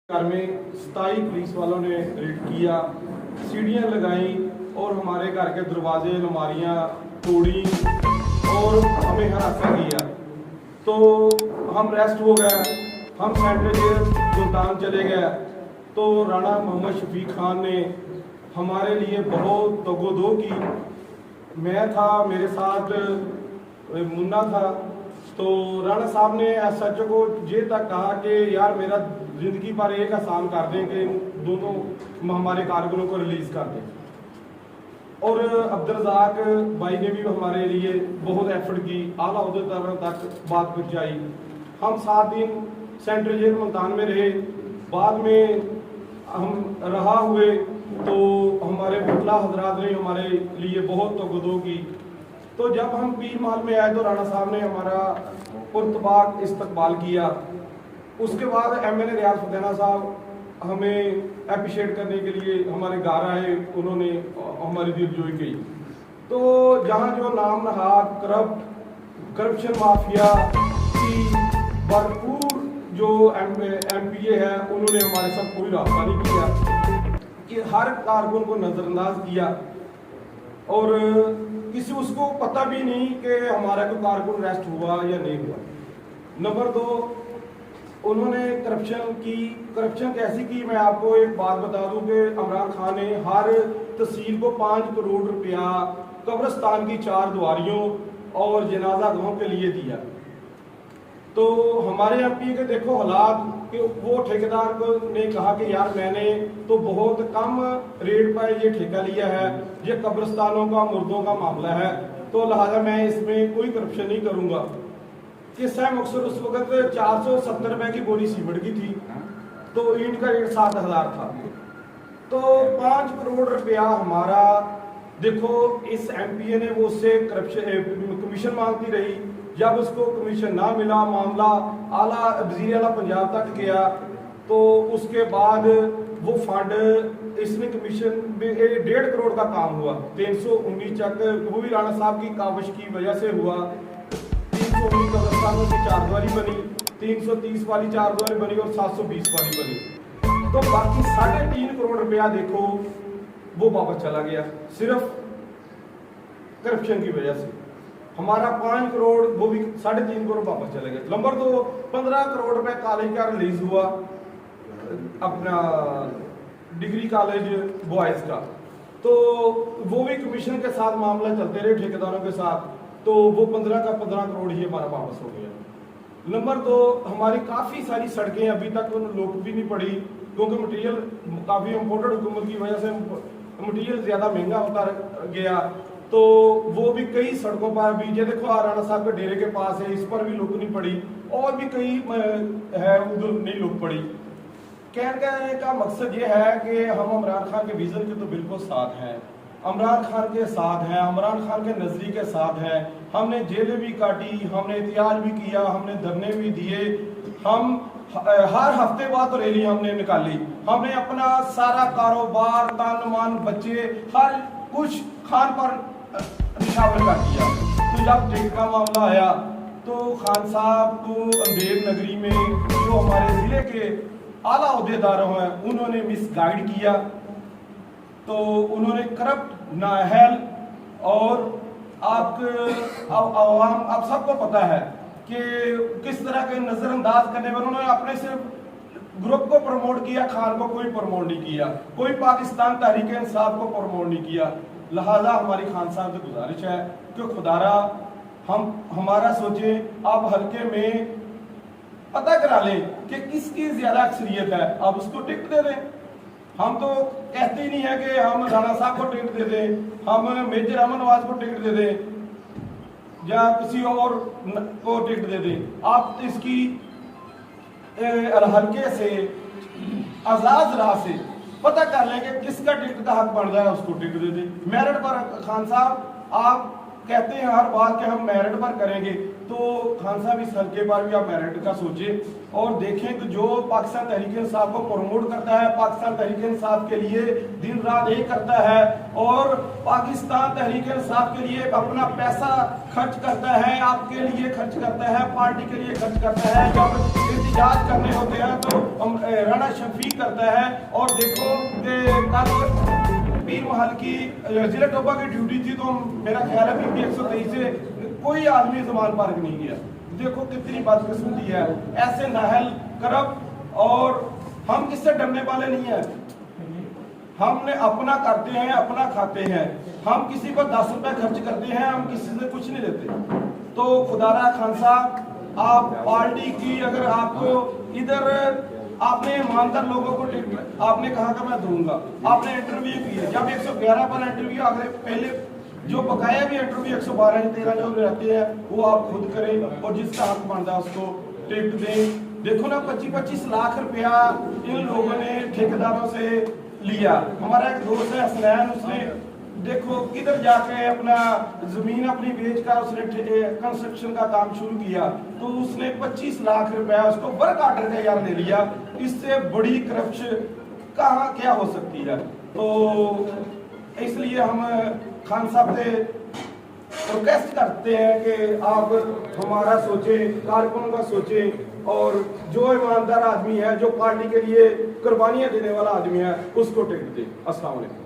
घर में 27 पुलिस वालों ने रेड किया, सीढ़ियां लगाई और हमारे घर के दरवाजे अलमारियां तोड़ी और हमें हरासा किया। तो हम रेस्ट हो गए, हम सेंट्रल जेल सुल्तान चले गए। तो राणा मोहम्मद शफीक खान ने हमारे लिए बहुत तगोदो की। मैं था, मेरे साथ मुन्ना था। तो राणा साहब ने एसएचओ को ये तक कहा कि यार मेरा जिंदगी पर एक आसान कर दें कि दोनों हमारे कारकुनों को रिलीज कर दें। और अब्दुल-रज़ाक भाई ने भी हमारे लिए बहुत एफर्ट की, आला अहदेदारों तक बात पहुंचाई। हम 7 दिन सेंट्रल जेल मुल्तान में रहे। बाद में हम रहा हुए तो हमारे मुतला हजरात ने हमारे लिए बहुत तगदो की। तो जब हम पीर माल में आए तो राणा साहब ने हमारा पुरतबाक इस्तकबाल किया। उसके बाद एमएलए रियाज फतेना साहब हमें अप्रिशिएट करने के लिए हमारे घर आए, उन्होंने हमारी दिलजोई की। तो जहाँ जो नाम नहाद करप्शन माफिया की भरपूर जो एमपीए है, उन्होंने हमारे साथ कोई रास्ता नहीं किया कि हर कारकुन को नजरअंदाज किया और किसी उसको पता भी नहीं कि हमारा कोई कारकुन अरेस्ट हुआ या नहीं हुआ। नंबर 2, उन्होंने करप्शन कैसी की, मैं आपको एक बात बता दूं कि इमरान खान ने हर तहसील को 5 करोड़ रुपया कब्रिस्तान की 4 दुआरियों और जनाजा गांव के लिए दिया। तो हमारे एमपी के देखो हालात कि वो ठेकेदार को ने कहा कि यार मैंने तो बहुत कम रेट पर ये ठेका लिया है, ये कब्रिस्तानों का मुर्दों का मामला है, तो लिहाजा मैं इसमें कोई करप्शन नहीं करूंगा। किस्सा मकसद उस वक्त 470 रुपए की बोरी सीमेंट की थी, तो ईंट का रेट 7,000 था। तो 5 करोड़ रुपया हमारा, देखो इस एमपीए ने वो उससे करप्शन कमीशन मांगती रही। जब उसको कमीशन ना मिला, मामला आला वज़ीर आला पंजाब तक गया। तो उसके बाद वो फंड इसमें कमीशन में 1.5 करोड़ का काम हुआ। 319 चक वो भी राणा साहब की काविश की वजह से हुआ। 319 कब्रिस्तानों की 4 दुआरी बनी, 330 वाली 4 दुआरी बनी और 720 वाली बनी। तो बाकी 3.5 करोड़ रुपया देखो वो वापस चला गया सिर्फ करप्शन की वजह से। हमारा 5 करोड़ वो भी 3.5 करोड़ वापस चले गए। नंबर 2, 15 करोड़ रुपए कॉलेज का रिलीज हुआ, अपना डिग्री कॉलेज बॉयज का। तो वो भी कमीशन के साथ मामला चलते रहे ठेकेदारों के साथ। तो वो 15 का 15 करोड़ ही हमारा वापस हो गया। नंबर 2, हमारी काफ़ी सारी सड़कें अभी तक लोग भी नहीं पड़ी, क्योंकि मटेरियल काफ़ी इम्पोर्टेड हुकूमत की वजह से मटेरियल ज़्यादा महंगा होता गया। तो वो भी कई सड़कों पर भी, ये देखो राणा साहब के डेरे के पास है, इस पर भी लोग नहीं पड़ी, और भी कई है उधर नहीं लोग पड़ी। कहने का मकसद ये है कि हम इमरान खान के विजन के तो बिल्कुल साथ हैं, इमरान खान के साथ हैं, इमरान खान के नजरिए के साथ हैं। हमने जेलें भी काटी, हमने एहतियाज भी किया, हमने धरने भी दिए, हम हर हफ्ते बाद तो रैली हमने निकाली। हमने अपना सारा कारोबार, तन मन, बच्चे, हर कुछ खान पर निशावर कर दिया। तो जब टिकट का मामला आया तो खान साहब को अंधेर नगरी में जो हमारे जिले के आला अहदेदार हैं, उन्होंने मिसगाइड किया। तो उन्होंने करप्ट, नाअहल, और आप सबको पता है कि किस तरह के नजरअंदाज करने पर उन्होंने अपने सिर्फ ग्रुप को प्रमोट किया, खान को कोई प्रमोट नहीं किया, कोई पाकिस्तान तहरीक इंसाफ को प्रमोट नहीं किया। लिहाजा हमारी खान साहब से गुजारिश है कि खुदारा हमारा सोचें, आप हल्के में पता करा लें कि किसकी ज्यादा अक्सरियत है, आप उसको टिकट दे दें। हम तो कहते ही नहीं है कि हम राणा साहब को टिकट दे दें, हम मेजर अमन नवाज को टिकट दे दें या किसी और को टिकट दे दें। आप इसकी हल्के से आजाद राह से पता कर लें कि किसका टिकट का हक बढ़ जाए, उसको टिकट दे दें। मेरिट पर खान साहब आप कहते हैं हर बात के हम मेरिट पर करेंगे, तो खान साहब इस हल्के पर भी आप मेरिट का सोचें और देखें कि जो पाकिस्तान तहरीक इंसाफ को प्रमोट करता है, पाकिस्तान तहरीक इंसाफ के लिए दिन रात एक करता है और पाकिस्तान तहरीक इंसाफ के लिए अपना पैसा खर्च करता है, आपके लिए खर्च करता है, पार्टी के लिए खर्च करता है। जब एहतजाज करने होते हैं तो राना शफीक करता है। और देखो कि कल पीर महल की जिला टोबा की ड्यूटी थी, तो मेरा ख्याल है बीपी 123 से कोई आदमी जमान पार्क नहीं गया। देखो कितनी बदकिस्मती है, ऐसे नाहल करप्ट। और हम किससे डरने वाले नहीं है, हमने अपना करते हैं, अपना खाते हैं। हम किसी पर 10 रुपए खर्च करते हैं, हम किसी से कुछ नहीं लेते। तो खुदारा खान साहब, आप पार्टी की अगर आपको इधर आपने ईमानदार लोगों को टिकट आपने कहा कि मैं दूंगा, आपने इंटरव्यू किया, जब 111 पर इंटरव्यू अगले पहले जो बकाया भी इंटरव्यू 112-13 जो रहते हैं वो आप खुद करें और जिसका हक बनता है उसको टिकट दें। देखो ना 25-25 लाख रुपया इन लोगों ने ठेकेदारों से लिया। हमारा एक दोस्त है हसनैन, उसने देखो किधर जाके अपना जमीन अपनी बेचकर उसने कंस्ट्रक्शन का काम शुरू किया, तो उसने 25 लाख रुपया उसको वर्क ऑर्डर का यार ले लिया। इससे बड़ी करप्शन कहाँ क्या हो सकती है। तो इसलिए हम खान साहब से रिक्वेस्ट करते हैं कि आप हमारा सोचें, कारकुनों का सोचें और जो ईमानदार आदमी है, जो पार्टी के लिए कुर्बानियां देने वाला आदमी है, उसको टिकट दें। अस्सलाम वालेकुम।